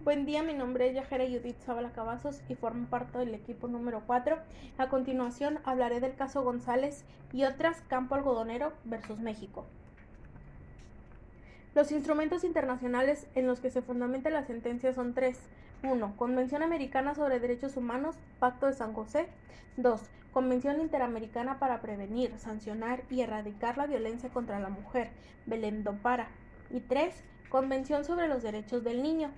Buen día, mi nombre es Yajera Judith Zavala Cavazos y formo parte del equipo número 4. A continuación hablaré del caso González y otras Campo Algodonero versus México. Los instrumentos internacionales en los que se fundamenta la sentencia son tres. 1. Convención Americana sobre Derechos Humanos, Pacto de San José. 2. Convención Interamericana para prevenir, sancionar y erradicar la violencia contra la mujer, Belém do Pará. Y 3. Convención sobre los Derechos del Niño.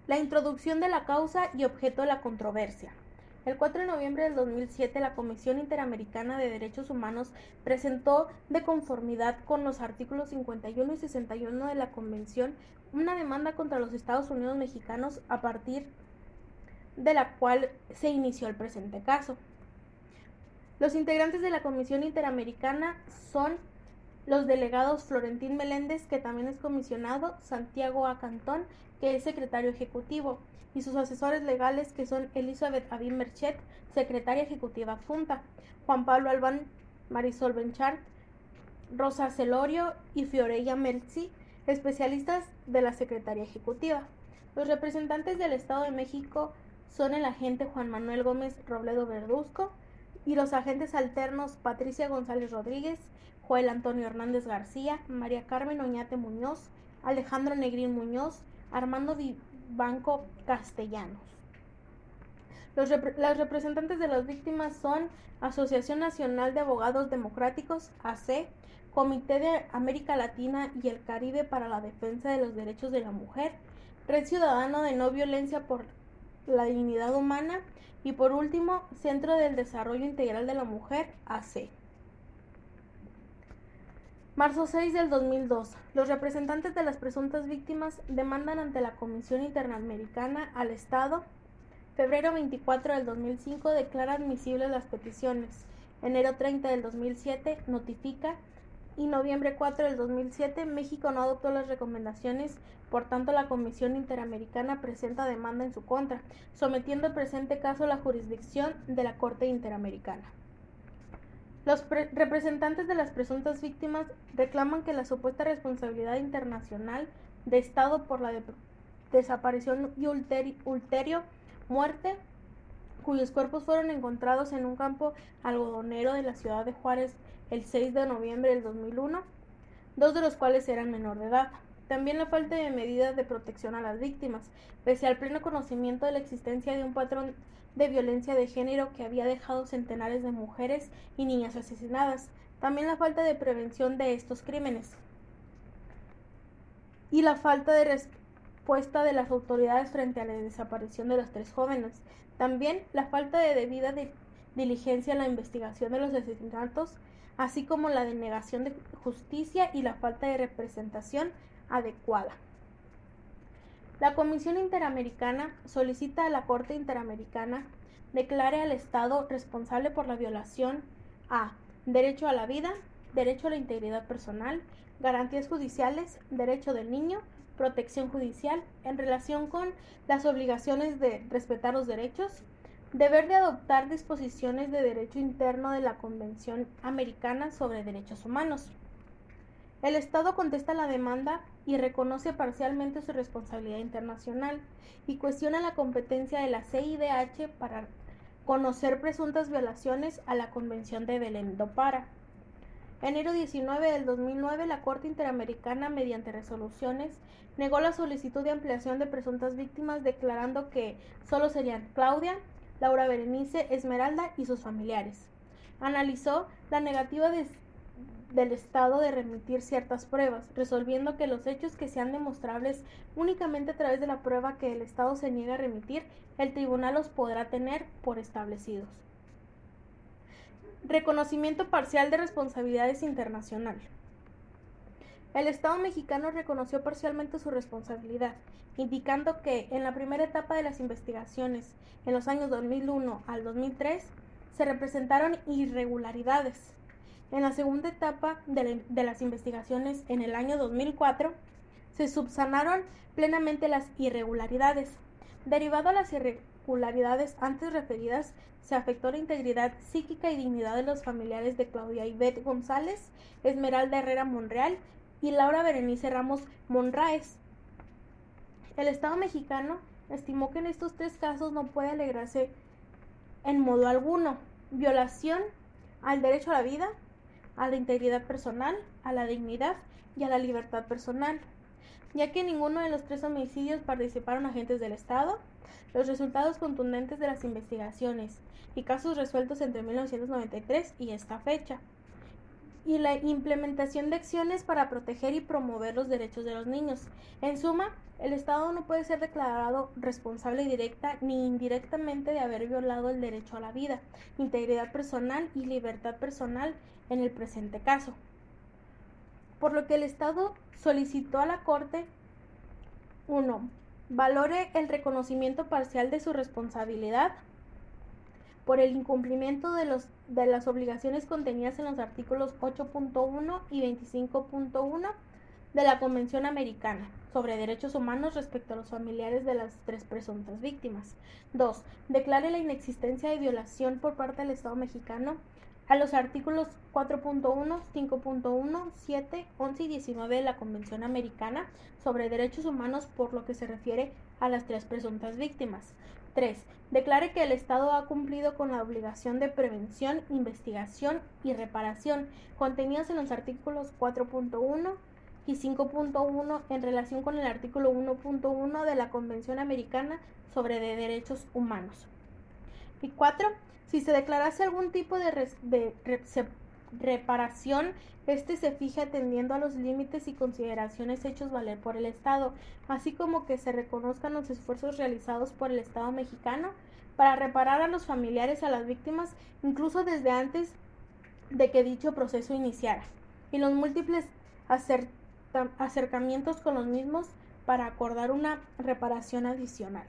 La introducción de la causa y objeto de la controversia. El 4 de noviembre del 2007, la Comisión Interamericana de Derechos Humanos presentó, de conformidad con los artículos 51 y 61 de la Convención, una demanda contra los Estados Unidos mexicanos, a partir de la cual se inició el presente caso. Los integrantes de la Comisión Interamericana son los delegados Florentín Meléndez, que también es comisionado, Santiago A. Cantón, que es secretario ejecutivo, y sus asesores legales, que son Elizabeth Avín Merchet, secretaria ejecutiva adjunta, Juan Pablo Albán, Marisol Benchart, Rosa Celorio y Fiorella Melzi, especialistas de la Secretaría Ejecutiva. Los representantes del Estado de México son el agente Juan Manuel Gómez Robledo Verduzco y los agentes alternos Patricia González Rodríguez, Joel Antonio Hernández García, María Carmen Oñate Muñoz, Alejandro Negrín Muñoz, Armando Vivanco Castellanos. Los representantes de las víctimas son Asociación Nacional de Abogados Democráticos, AC, Comité de América Latina y el Caribe para la Defensa de los Derechos de la Mujer, Red Ciudadano de No Violencia por la Dignidad Humana y, por último, Centro del Desarrollo Integral de la Mujer, AC. Marzo 6 del 2002. Los representantes de las presuntas víctimas demandan ante la Comisión Interamericana al Estado. Febrero 24 del 2005 declara admisibles las peticiones. Enero 30 del 2007 notifica. Y noviembre 4 del 2007 México no adoptó las recomendaciones, por tanto la Comisión Interamericana presenta demanda en su contra, sometiendo el presente caso a la jurisdicción de la Corte Interamericana. Los representantes de las presuntas víctimas reclaman que la supuesta responsabilidad internacional de Estado por la desaparición y ulterior muerte, cuyos cuerpos fueron encontrados en un campo algodonero de la ciudad de Juárez el 6 de noviembre del 2001, dos de los cuales eran menor de edad. También la falta de medidas de protección a las víctimas, pese al pleno conocimiento de la existencia de un patrón de violencia de género que había dejado centenares de mujeres y niñas asesinadas. También la falta de prevención de estos crímenes y la falta de respuesta de las autoridades frente a la desaparición de los tres jóvenes. También la falta de debida diligencia en la investigación de los asesinatos, así como la denegación de justicia y la falta de representación adecuada. La Comisión Interamericana solicita a la Corte Interamericana declare al Estado responsable por la violación a derecho a la vida, derecho a la integridad personal, garantías judiciales, derecho del niño, protección judicial en relación con las obligaciones de respetar los derechos, deber de adoptar disposiciones de derecho interno de la Convención Americana sobre Derechos Humanos. El Estado contesta la demanda y reconoce parcialmente su responsabilidad internacional y cuestiona la competencia de la CIDH para conocer presuntas violaciones a la Convención de Belém do Pará. Enero 19 del 2009, la Corte Interamericana, mediante resoluciones, negó la solicitud de ampliación de presuntas víctimas, declarando que solo serían Claudia, Laura Berenice, Esmeralda y sus familiares. Analizó la negativa del Estado de remitir ciertas pruebas, resolviendo que los hechos que sean demostrables únicamente a través de la prueba que el Estado se niega a remitir, el tribunal los podrá tener por establecidos. Reconocimiento parcial de responsabilidades internacional. El Estado mexicano reconoció parcialmente su responsabilidad, indicando que en la primera etapa de las investigaciones, en los años 2001 al 2003, se representaron irregularidades. En la segunda etapa de las investigaciones, en el año 2004, se subsanaron plenamente las irregularidades. Derivado a las irregularidades antes referidas, se afectó la integridad psíquica y dignidad de los familiares de Claudia Ivette González, Esmeralda Herrera Monreal y Laura Berenice Ramos Monraes. El Estado mexicano estimó que en estos tres casos no puede alegrarse en modo alguno violación al derecho a la vida, a la integridad personal, a la dignidad y a la libertad personal, ya que en ninguno de los tres homicidios participaron agentes del Estado. Los resultados contundentes de las investigaciones y casos resueltos entre 1993 y esta fecha, y la implementación de acciones para proteger y promover los derechos de los niños. En suma, el Estado no puede ser declarado responsable directa ni indirectamente de haber violado el derecho a la vida, integridad personal y libertad personal en el presente caso. Por lo que el Estado solicitó a la Corte 1. Valore el reconocimiento parcial de su responsabilidad por el incumplimiento de las obligaciones contenidas en los artículos 8.1 y 25.1 de la Convención Americana sobre Derechos Humanos respecto a los familiares de las tres presuntas víctimas. 2. Declare la inexistencia de violación por parte del Estado mexicano a los artículos 4.1, 5.1, 7, 11 y 19 de la Convención Americana sobre Derechos Humanos por lo que se refiere a las tres presuntas víctimas. 3. Declare que el Estado ha cumplido con la obligación de prevención, investigación y reparación contenidas en los artículos 4.1 y 5.1 en relación con el artículo 1.1 de la Convención Americana sobre Derechos Humanos. Y 4. Si se declarase algún tipo de reparación, se fije atendiendo a los límites y consideraciones hechos valer por el Estado, así como que se reconozcan los esfuerzos realizados por el Estado mexicano para reparar a los familiares a las víctimas, incluso desde antes de que dicho proceso iniciara, y los múltiples acercamientos con los mismos para acordar una reparación adicional.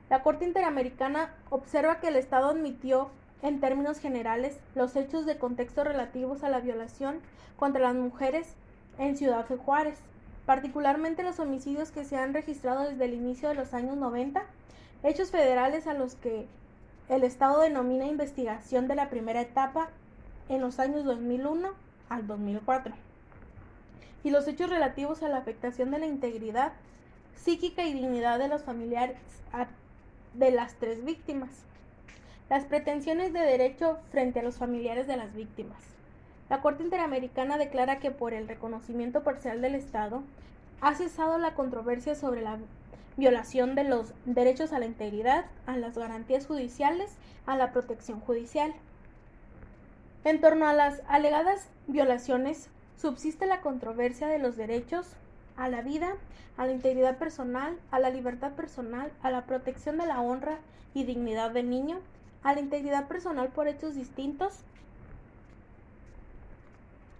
La Corte Interamericana observa que el Estado admitió, en términos generales, los hechos de contexto relativos a la violación contra las mujeres en Ciudad Juárez, particularmente los homicidios que se han registrado desde el inicio de los años 90, hechos federales a los que el Estado denomina investigación de la primera etapa en los años 2001 al 2004, y los hechos relativos a la afectación de la integridad psíquica y dignidad de los familiares de las tres víctimas. Las pretensiones de derecho frente a los familiares de las víctimas. La Corte Interamericana declara que por el reconocimiento parcial del Estado ha cesado la controversia sobre la violación de los derechos a la integridad, a las garantías judiciales, a la protección judicial. En torno a las alegadas violaciones, subsiste la controversia de los derechos a la vida, a la integridad personal, a la libertad personal, a la protección de la honra y dignidad del niño, a la integridad personal por hechos distintos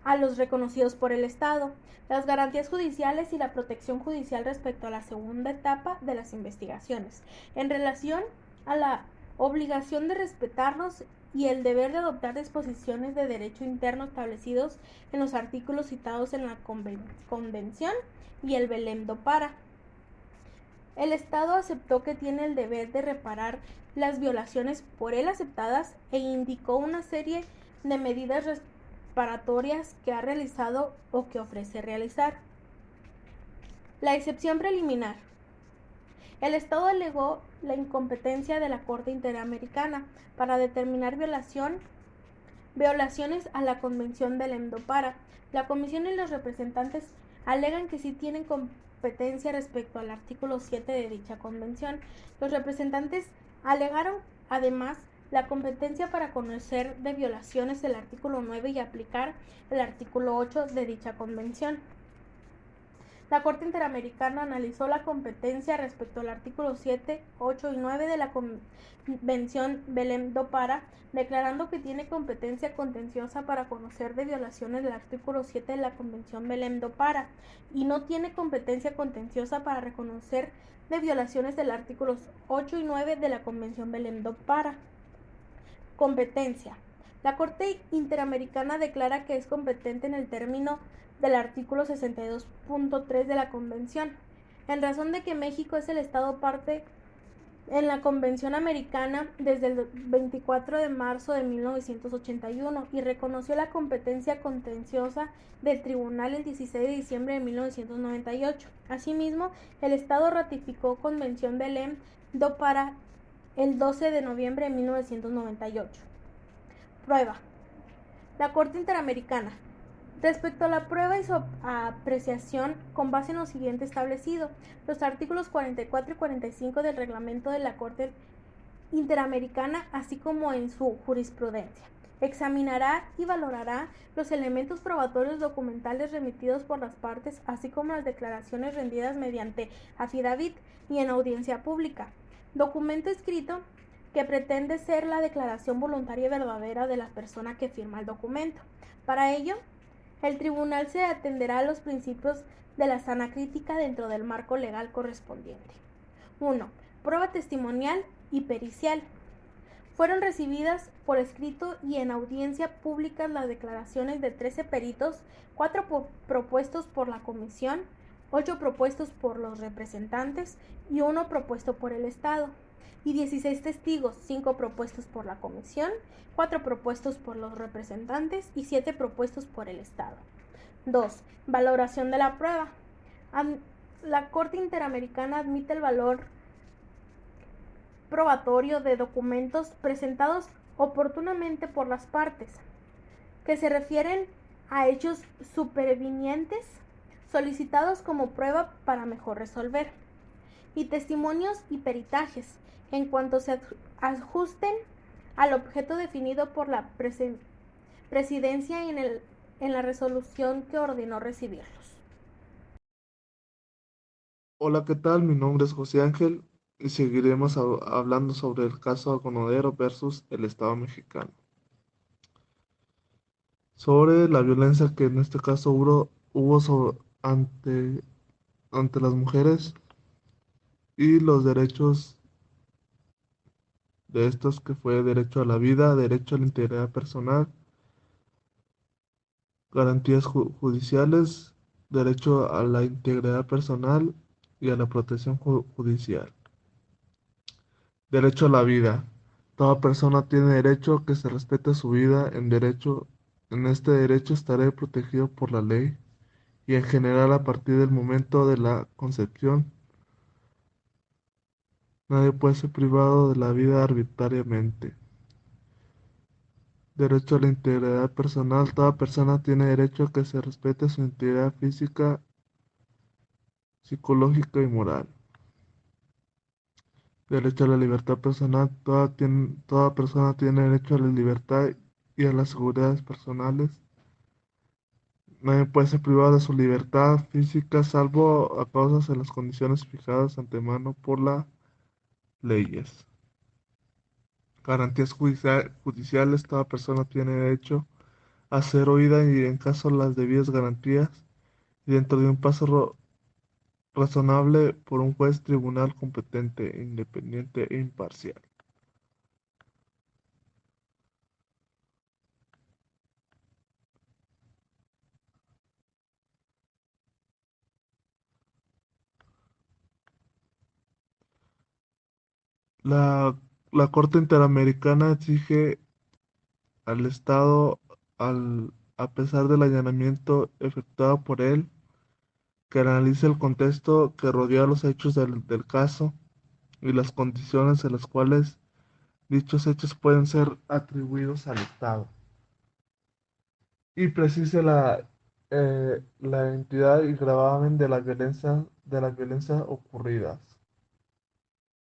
a los reconocidos por el Estado, las garantías judiciales y la protección judicial respecto a la segunda etapa de las investigaciones, en relación a la obligación de respetarlos y el deber de adoptar disposiciones de derecho interno establecidos en los artículos citados en la Convención y el Belém do Pará. El Estado aceptó que tiene el deber de reparar las violaciones por él aceptadas e indicó una serie de medidas reparatorias que ha realizado o que ofrece realizar. La excepción preliminar. El Estado alegó la incompetencia de la Corte Interamericana para determinar violaciones a la Convención Belém do Pará. La Comisión y los representantes alegan que sí tienen competencia respecto al artículo 7 de dicha convención. Los representantes alegaron, además, la competencia para conocer de violaciones del artículo 9 y aplicar el artículo 8 de dicha convención. La Corte Interamericana analizó la competencia respecto al artículo 7, 8 y 9 de la Convención Belém do Pará, declarando que tiene competencia contenciosa para conocer de violaciones del artículo 7 de la Convención Belém do Pará y no tiene competencia contenciosa para reconocer de violaciones del artículos 8 y 9 de la Convención Belém do Pará. Competencia. La Corte Interamericana declara que es competente en el término del artículo 62.3 de la Convención, en razón de que México es el Estado parte en la Convención Americana desde el 24 de marzo de 1981 y reconoció la competencia contenciosa del tribunal el 16 de diciembre de 1998. Asimismo, el Estado ratificó Convención Belém do Pará el 12 de noviembre de 1998. Prueba. La Corte Interamericana. Respecto a la prueba y su apreciación con base en lo siguiente establecido, los artículos 44 y 45 del reglamento de la Corte Interamericana, así como en su jurisprudencia. Examinará y valorará los elementos probatorios documentales remitidos por las partes, así como las declaraciones rendidas mediante affidavit y en audiencia pública. Documento escrito que pretende ser la declaración voluntaria y verdadera de la persona que firma el documento. Para ello, el tribunal se atenderá a los principios de la sana crítica dentro del marco legal correspondiente. 1. Prueba testimonial y pericial. Fueron recibidas por escrito y en audiencia pública las declaraciones de 13 peritos, 4 propuestos por la comisión, 8 propuestos por los representantes y 1 propuesto por el Estado, y 16 testigos, 5 propuestos por la comisión, 4 propuestos por los representantes y 7 propuestos por el Estado. 2. Valoración de la prueba. La Corte Interamericana admite el valor probatorio de documentos presentados oportunamente por las partes, que se refieren a hechos supervinientes solicitados como prueba para mejor resolver, y testimonios y peritajes, en cuanto se ajusten al objeto definido por la presidencia en la resolución que ordenó recibirlos. Hola, ¿qué tal? Mi nombre es José Ángel y seguiremos hablando sobre el caso Algonodero versus el Estado mexicano. Sobre la violencia que en este caso hubo ante las mujeres y los derechos de estos, que fue derecho a la vida, derecho a la integridad personal, garantías judiciales, derecho a la integridad personal y a la protección judicial. Derecho a la vida. Toda persona tiene derecho a que se respete su vida. En este derecho estaré protegido por la ley y en general a partir del momento de la concepción. Nadie puede ser privado de la vida arbitrariamente. Derecho a la integridad personal. Toda persona tiene derecho a que se respete su integridad física, psicológica y moral. Derecho a la libertad personal. Toda persona tiene derecho a la libertad y a las seguridades personales. Nadie puede ser privado de su libertad física salvo a causas de las condiciones fijadas antemano por las leyes. Garantías judiciales. Toda persona tiene derecho a ser oída y en caso de las debidas garantías y dentro de un plazo razonable por un juez tribunal competente, independiente e imparcial. La, la Corte Interamericana exige al Estado, a pesar del allanamiento efectuado por él, que analice el contexto que rodea los hechos del caso y las condiciones en las cuales dichos hechos pueden ser atribuidos al Estado, y precise la entidad y gravamen de las violencias ocurridas.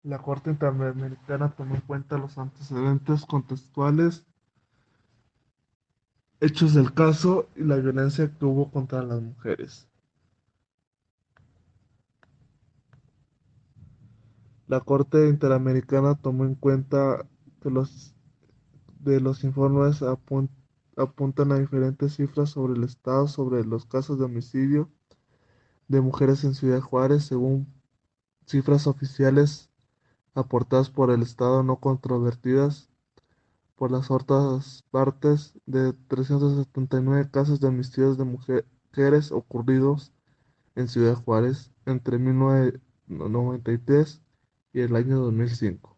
La Corte Interamericana tomó en cuenta los antecedentes contextuales, hechos del caso y la violencia que hubo contra las mujeres. La Corte Interamericana tomó en cuenta que los informes apuntan a diferentes cifras sobre el estado sobre los casos de homicidio de mujeres en Ciudad Juárez, según cifras oficiales aportadas por el Estado no controvertidas por las otras partes, de 379 casos de homicidios de mujeres ocurridos en Ciudad Juárez entre 1993 y el año 2005.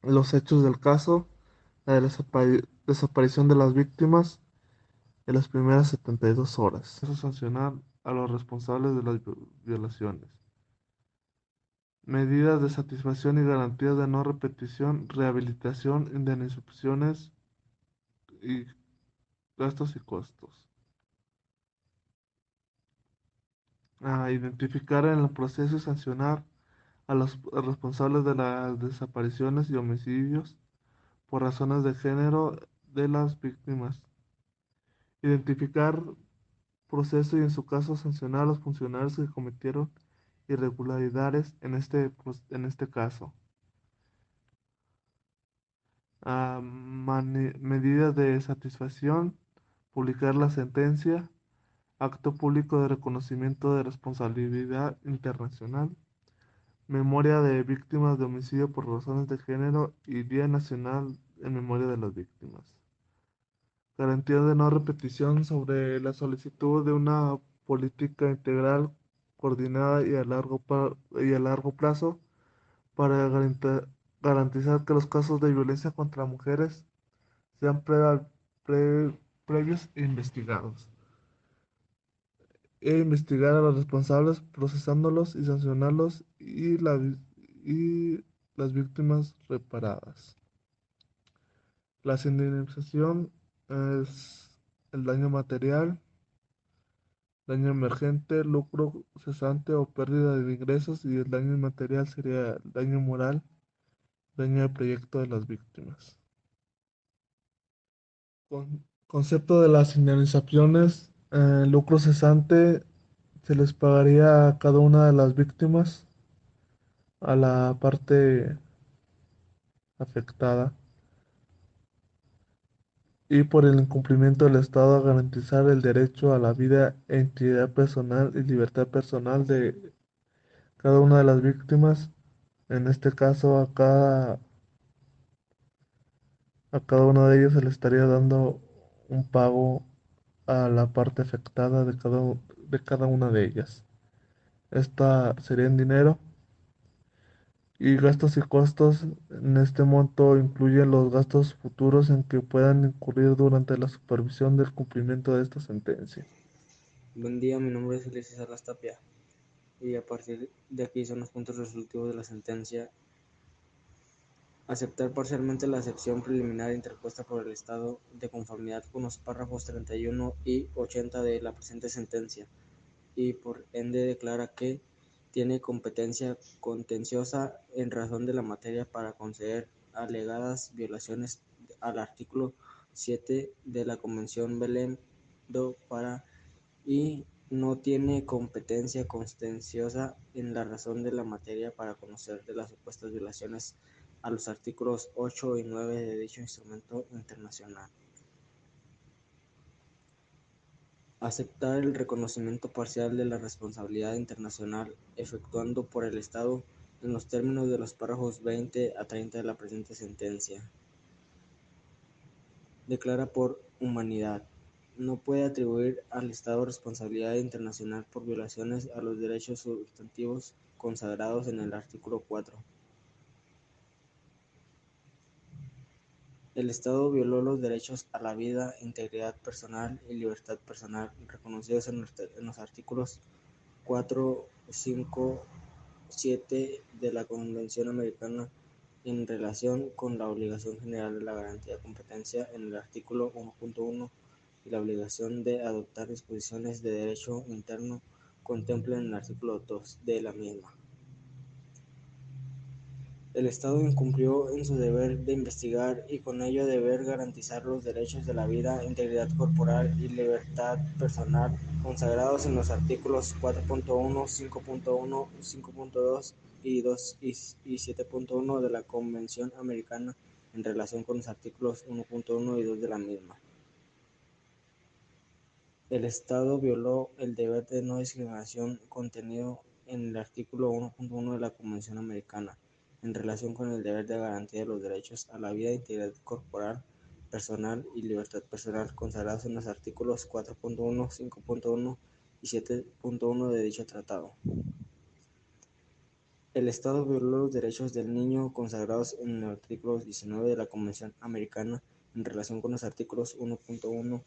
Los hechos del caso: la desaparición de las víctimas en las primeras 72 horas. Eso sancionar a los responsables de las violaciones. Medidas de satisfacción y garantías de no repetición, rehabilitación, indemnizaciones y gastos y costos. Identificar en el proceso y sancionar a los responsables de las desapariciones y homicidios por razones de género de las víctimas. Identificar proceso y en su caso sancionar a los funcionarios que cometieron irregularidades en este caso. Medidas de satisfacción: publicar la sentencia, acto público de reconocimiento de responsabilidad internacional, memoria de víctimas de homicidio por razones de género y Día Nacional en memoria de las víctimas. Garantía de no repetición sobre la solicitud de una política integral, coordinada y a largo plazo para garantizar que los casos de violencia contra mujeres sean previos e investigados. E investigar a los responsables, procesándolos y sancionarlos y las víctimas reparadas. La indemnización es el daño material, daño emergente, lucro cesante o pérdida de ingresos, y el daño inmaterial sería el daño moral, daño de proyecto de las víctimas. Concepto de las indemnizaciones: lucro cesante se les pagaría a cada una de las víctimas, a la parte afectada, y por el incumplimiento del Estado a garantizar el derecho a la vida e integridad personal y libertad personal de cada una de las víctimas. En este caso, a cada uno de ellos se le estaría dando un pago a la parte afectada de cada una de ellas. Esta sería en dinero. Y gastos y costos: en este monto incluyen los gastos futuros en que puedan incurrir durante la supervisión del cumplimiento de esta sentencia. Buen día, mi nombre es Ulises Salas Tapia y a partir de aquí son los puntos resolutivos de la sentencia. Aceptar parcialmente la excepción preliminar interpuesta por el Estado de conformidad con los párrafos 31 y 80 de la presente sentencia y por ende declara que tiene competencia contenciosa en razón de la materia para conceder alegadas violaciones al artículo 7 de la Convención Belém do Pará y no tiene competencia contenciosa en la razón de la materia para conocer de las supuestas violaciones a los artículos 8 y 9 de dicho instrumento internacional. Aceptar el reconocimiento parcial de la responsabilidad internacional efectuando por el Estado en los términos de los párrafos 20 a 30 de la presente sentencia. Declara por humanidad. No puede atribuir al Estado responsabilidad internacional por violaciones a los derechos sustantivos consagrados en el artículo 4. El Estado violó los derechos a la vida, integridad personal y libertad personal reconocidos en los artículos 4, 5, 7 de la Convención Americana en relación con la obligación general de la garantía de competencia en el artículo 1.1 y la obligación de adoptar disposiciones de derecho interno contemplan en el artículo 2 de la misma. El Estado incumplió en su deber de investigar y con ello deber garantizar los derechos de la vida, integridad corporal y libertad personal consagrados en los artículos 4.1, 5.1, 5.2 y 7.1 de la Convención Americana en relación con los artículos 1.1 y 2 de la misma. El Estado violó el deber de no discriminación contenido en el artículo 1.1 de la Convención Americana en relación con el deber de garantía de los derechos a la vida, integridad corporal personal y libertad personal consagrados en los artículos 4.1, 5.1 y 7.1 de dicho tratado. El Estado violó los derechos del niño consagrados en el artículo 19 de la Convención Americana en relación con los artículos 1.1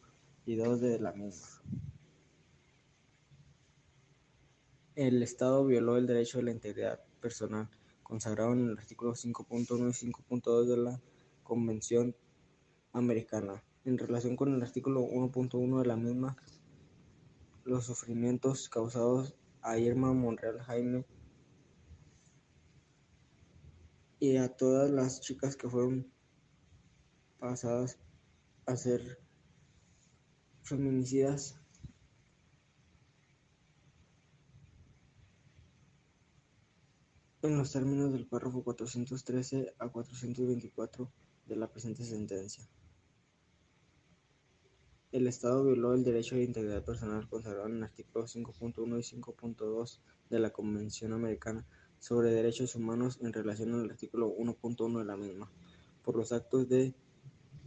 y 2 de la misma. El Estado violó el derecho de la integridad personal consagrado en el artículo 5.1 y 5.2 de la Convención Americana. En relación con el artículo 1.1 de la misma, los sufrimientos causados a Irma Monreal Jaime y a todas las chicas que fueron pasadas a ser feminicidas en los términos del párrafo 413 a 424 de la presente sentencia. El Estado violó el derecho de integridad personal consagrado en el artículo 5.1 y 5.2 de la Convención Americana sobre Derechos Humanos en relación al artículo 1.1 de la misma, por los actos de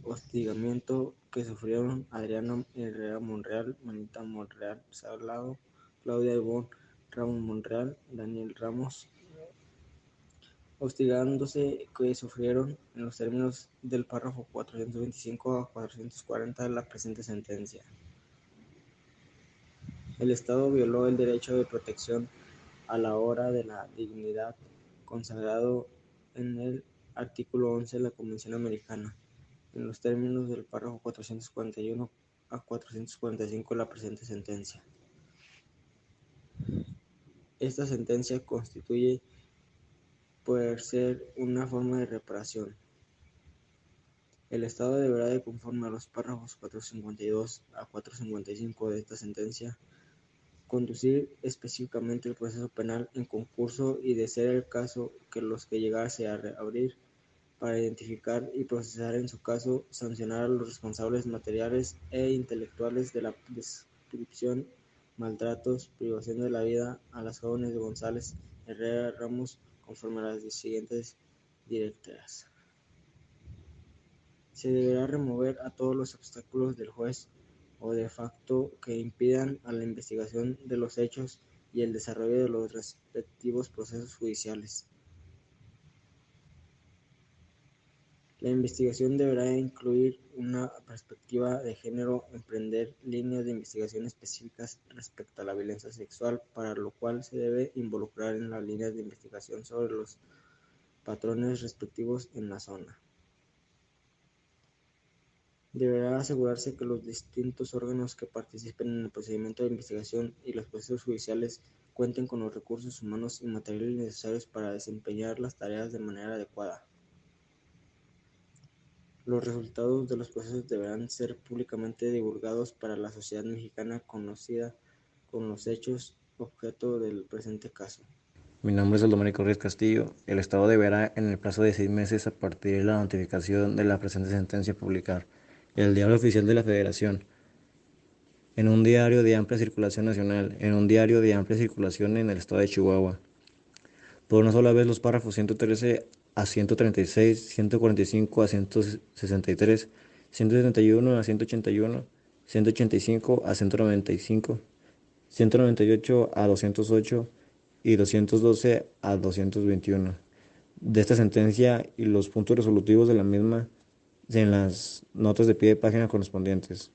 hostigamiento que sufrieron Adriana Herrera Monreal, Manita Monreal Salado, Claudia Ivonne Ramos Monreal, Daniel Ramos, hostigándose que sufrieron en los términos del párrafo 425 a 440 de la presente sentencia. El Estado violó el derecho de protección a la hora de la dignidad consagrado en el artículo 11 de la Convención Americana, en los términos del párrafo 441 a 445 de la presente sentencia. Esta sentencia constituye por ser una forma de reparación. El Estado deberá, de conforme a los párrafos 452 a 455 de esta sentencia, conducir específicamente el proceso penal en concurso y, de ser el caso, que los que llegase a reabrir, para identificar y procesar en su caso, sancionar a los responsables materiales e intelectuales de la descripción, maltratos, privación de la vida a las jóvenes de González Herrera Ramos, conforme a las siguientes directrices. Se deberá remover a todos los obstáculos del juez o de facto que impidan a la investigación de los hechos y el desarrollo de los respectivos procesos judiciales. La investigación deberá incluir una perspectiva de género, emprender líneas de investigación específicas respecto a la violencia sexual, para lo cual se debe involucrar en las líneas de investigación sobre los patrones respectivos en la zona. Deberá asegurarse que los distintos órganos que participen en el procedimiento de investigación y los procesos judiciales cuenten con los recursos humanos y materiales necesarios para desempeñar las tareas de manera adecuada. Los resultados de los procesos deberán ser públicamente divulgados para la sociedad mexicana conocida con los hechos objeto del presente caso. Mi nombre es Domenico Ruiz Castillo. El Estado deberá, en el plazo de 6 meses a partir de la notificación de la presente sentencia, publicar el Diario Oficial de la Federación, en un diario de amplia circulación nacional, en un diario de amplia circulación en el estado de Chihuahua, por una sola vez los párrafos 113 a 136, 145 a 163, 171 a 181, 185 a 195, 198 a 208 y 212 a 221 de esta sentencia y los puntos resolutivos de la misma en las notas de pie de página correspondientes.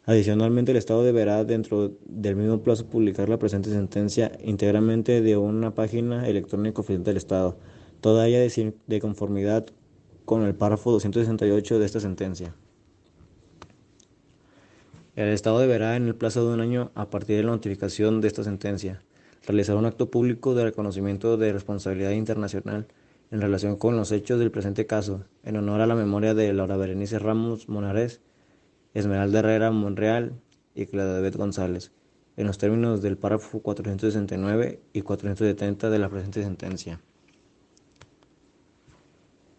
Adicionalmente, el Estado deberá, dentro del mismo plazo, publicar la presente sentencia íntegramente de una página electrónica oficial del Estado, toda ella de conformidad con el párrafo 268 de esta sentencia. El Estado deberá, en el plazo de 1 año a partir de la notificación de esta sentencia, realizar un acto público de reconocimiento de responsabilidad internacional en relación con los hechos del presente caso, en honor a la memoria de Laura Berenice Ramos Monarés, Esmeralda Herrera Monreal y Claudia González, en los términos del párrafo 469 y 470 de la presente sentencia.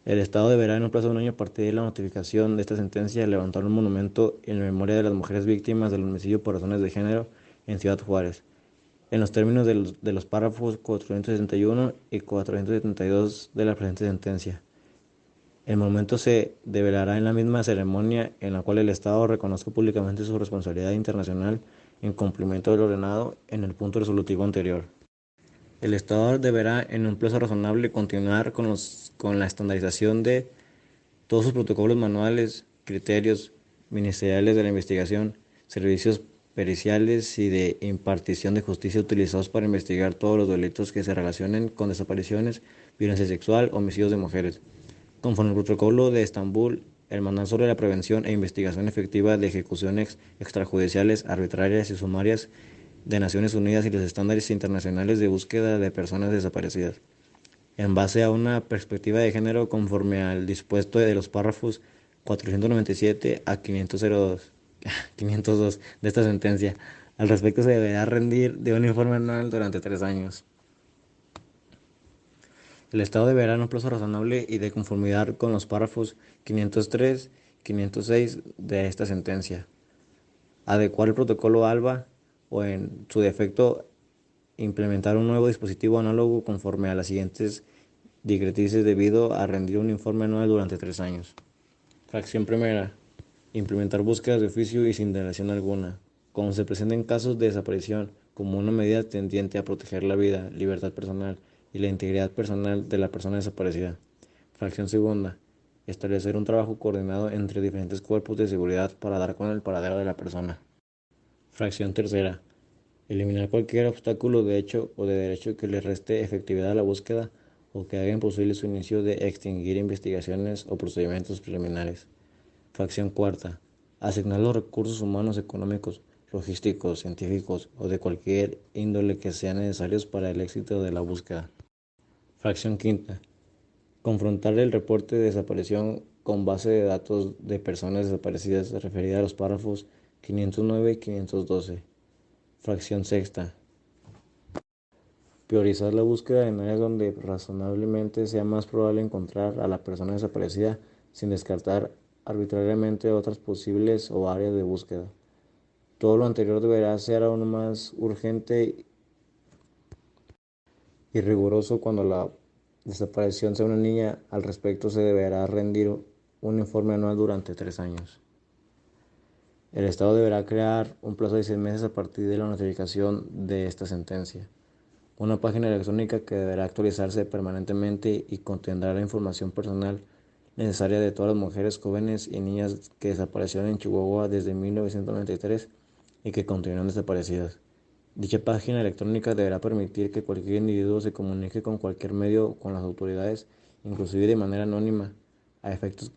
El Estado deberá, en un plazo de 1 año a partir de la notificación de esta sentencia, levantar un monumento en memoria de las mujeres víctimas del homicidio por razones de género en Ciudad Juárez, en los términos de los párrafos 471 y 472 de la presente sentencia, El monumento se develará en la misma ceremonia en la cual el Estado reconozca públicamente su responsabilidad internacional en cumplimiento de lo ordenado en el punto resolutivo anterior. El Estado deberá, en un plazo razonable, continuar con la estandarización de todos sus protocolos manuales, criterios ministeriales de la investigación, servicios periciales y de impartición de justicia utilizados para investigar todos los delitos que se relacionen con desapariciones, violencia sexual, homicidios de mujeres. Conforme al Protocolo de Estambul, el Manual sobre la prevención e investigación efectiva de ejecuciones extrajudiciales, arbitrarias y sumarias de Naciones Unidas y los estándares internacionales de búsqueda de personas desaparecidas, en base a una perspectiva de género conforme al dispuesto de los párrafos 497 a 502 de esta sentencia. Al respecto, se deberá rendir de un informe anual durante 3 años. El Estado deberá, en un plazo razonable y de conformidad con los párrafos 503 y 506 de esta sentencia, adecuar el protocolo ALBA o, en su defecto, implementar un nuevo dispositivo análogo conforme a las siguientes directrices debido a rendir un informe anual durante 3 años. Fracción primera. Implementar búsquedas de oficio y sin dilación alguna, cuando se presenten casos de desaparición, como una medida tendiente a proteger la vida, libertad personal y la integridad personal de la persona desaparecida. Fracción segunda. Establecer un trabajo coordinado entre diferentes cuerpos de seguridad para dar con el paradero de la persona. Fracción tercera. Eliminar cualquier obstáculo de hecho o de derecho que le reste efectividad a la búsqueda o que haga imposible su inicio de extinguir investigaciones o procedimientos preliminares. Fracción cuarta. Asignar los recursos humanos, económicos, logísticos, científicos o de cualquier índole que sean necesarios para el éxito de la búsqueda. Fracción quinta. Confrontar el reporte de desaparición con base de datos de personas desaparecidas referida a los párrafos 509 y 512. Fracción sexta. Priorizar la búsqueda en áreas donde razonablemente sea más probable encontrar a la persona desaparecida sin descartar arbitrariamente otras posibles o áreas de búsqueda. Todo lo anterior deberá ser aún más urgente y riguroso cuando la desaparición sea una niña. Al respecto, se deberá rendir un informe anual durante 3 años. El Estado deberá crear un plazo de 6 meses a partir de la notificación de esta sentencia. Una página electrónica que deberá actualizarse permanentemente y contendrá la información personal necesaria de todas las mujeres, jóvenes y niñas que desaparecieron en Chihuahua desde 1993 y que continúan desaparecidas. Dicha página electrónica deberá permitir que cualquier individuo se comunique con cualquier medio con las autoridades, inclusive de manera anónima, a efectos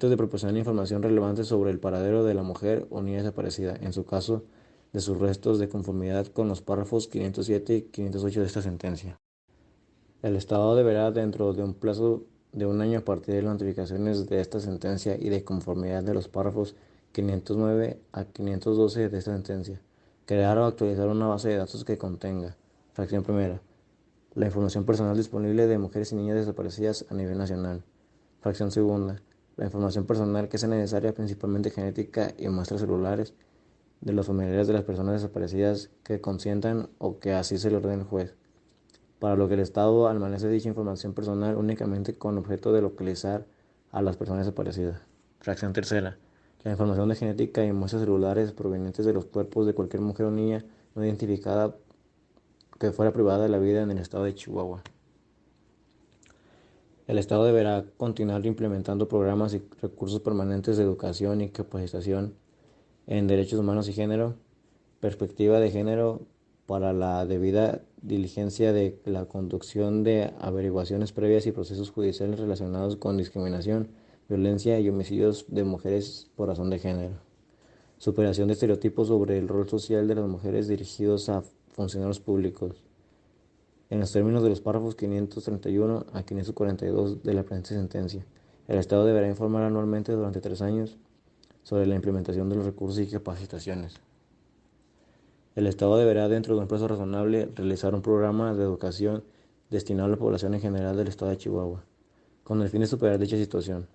de proporcionar información relevante sobre el paradero de la mujer o niña desaparecida, en su caso, de sus restos, de conformidad con los párrafos 507 y 508 de esta sentencia. El Estado deberá, dentro de un plazo de 1 año a partir de las notificaciones de esta sentencia y de conformidad de los párrafos 509 a 512 de esta sentencia, crear o actualizar una base de datos que contenga: fracción primera, la información personal disponible de mujeres y niñas desaparecidas a nivel nacional; fracción segunda, la información personal que sea necesaria, principalmente genética y muestras celulares, de los familiares de las personas desaparecidas que consientan o que así se le ordene el juez, para lo que el Estado almacene dicha información personal únicamente con objeto de localizar a las personas desaparecidas. Fracción tercera. La información de genética y muestras celulares provenientes de los cuerpos de cualquier mujer o niña no identificada que fuera privada de la vida en el estado de Chihuahua. El Estado deberá continuar implementando programas y recursos permanentes de educación y capacitación en derechos humanos y género, perspectiva de género, para la debida diligencia de la conducción de averiguaciones previas y procesos judiciales relacionados con discriminación, violencia y homicidios de mujeres por razón de género. Superación de estereotipos sobre el rol social de las mujeres dirigidos a funcionarios públicos, en los términos de los párrafos 531 a 542 de la presente sentencia. El Estado deberá informar anualmente durante 3 años sobre la implementación de los recursos y capacitaciones. El Estado deberá, dentro de un plazo razonable, realizar un programa de educación destinado a la población en general del estado de Chihuahua, con el fin de superar dicha situación.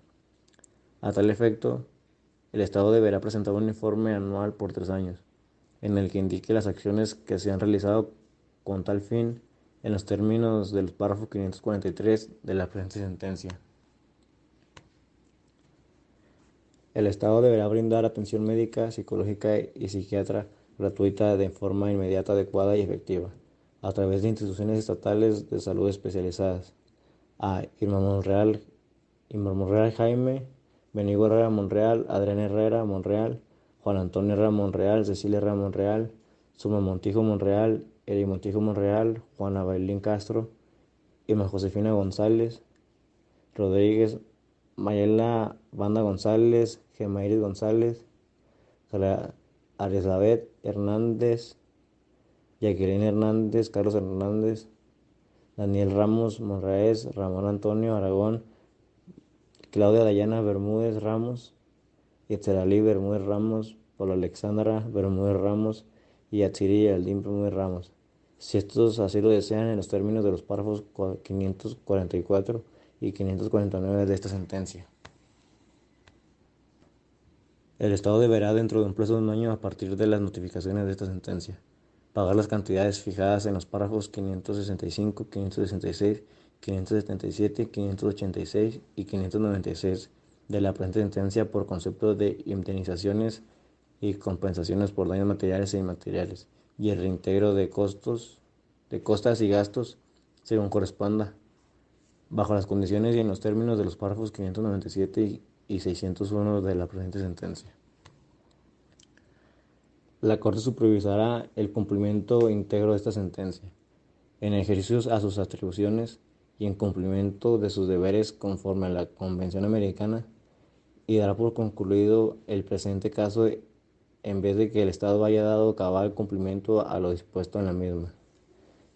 A tal efecto, el Estado deberá presentar un informe anual por 3 años, en el que indique las acciones que se han realizado con tal fin en los términos del párrafo 543 de la presente sentencia. El Estado deberá brindar atención médica, psicológica y psiquiatra gratuita de forma inmediata, adecuada y efectiva, a través de instituciones estatales de salud especializadas. A. Irma Monreal Jaime, Benigo Herrera Monreal, Adrián Herrera Monreal, Juan Antonio Herrera Monreal, Cecilia Herrera Monreal, Suma Montijo Monreal, Eri Montijo Monreal, Juana Bailín Castro, Irma Josefina González Rodríguez, Mayela Banda González, Gemairis González, Arisabet Hernández, Jacqueline Hernández, Carlos Hernández, Daniel Ramos Monraes, Ramón Antonio Aragón, Claudia Dayana Bermúdez Ramos, Itzeralí Bermúdez Ramos, Paula Alexandra Bermúdez Ramos y Yatsiri Aldín Bermúdez Ramos, si estos así lo desean, en los términos de los párrafos 544 y 549 de esta sentencia. El Estado deberá, dentro de un plazo de un año a partir de las notificaciones de esta sentencia, pagar las cantidades fijadas en los párrafos 565, 566, 577, 586 y 596 de la presente sentencia por concepto de indemnizaciones y compensaciones por daños materiales e inmateriales y el reintegro de costas y gastos según corresponda, bajo las condiciones y en los términos de los párrafos 597 y 601 de la presente sentencia. La Corte supervisará el cumplimiento íntegro de esta sentencia, en ejercicio a sus atribuciones y en cumplimiento de sus deberes conforme a la Convención Americana, y dará por concluido el presente caso en vez de que el Estado haya dado cabal cumplimiento a lo dispuesto en la misma.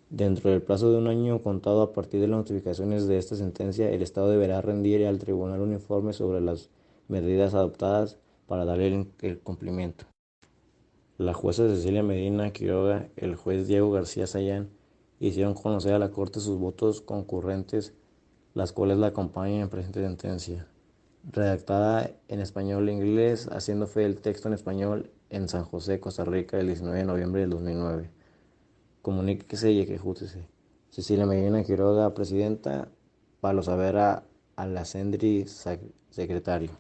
Dentro del plazo de un año contado a partir de las notificaciones de esta sentencia, el Estado deberá rendir al Tribunal un informe sobre las medidas adoptadas para darle el cumplimiento. La jueza Cecilia Medina Quiroga, el juez Diego García Sayán hicieron conocer a la Corte sus votos concurrentes, las cuales la acompañan en presente sentencia, redactada en español e inglés, haciendo fe del texto en español en San José, Costa Rica, el 19 de noviembre del 2009. Comuníquese y ejecútese. Cecilia Medina Quiroga, presidenta. Pablo Savera Alacendri, secretario.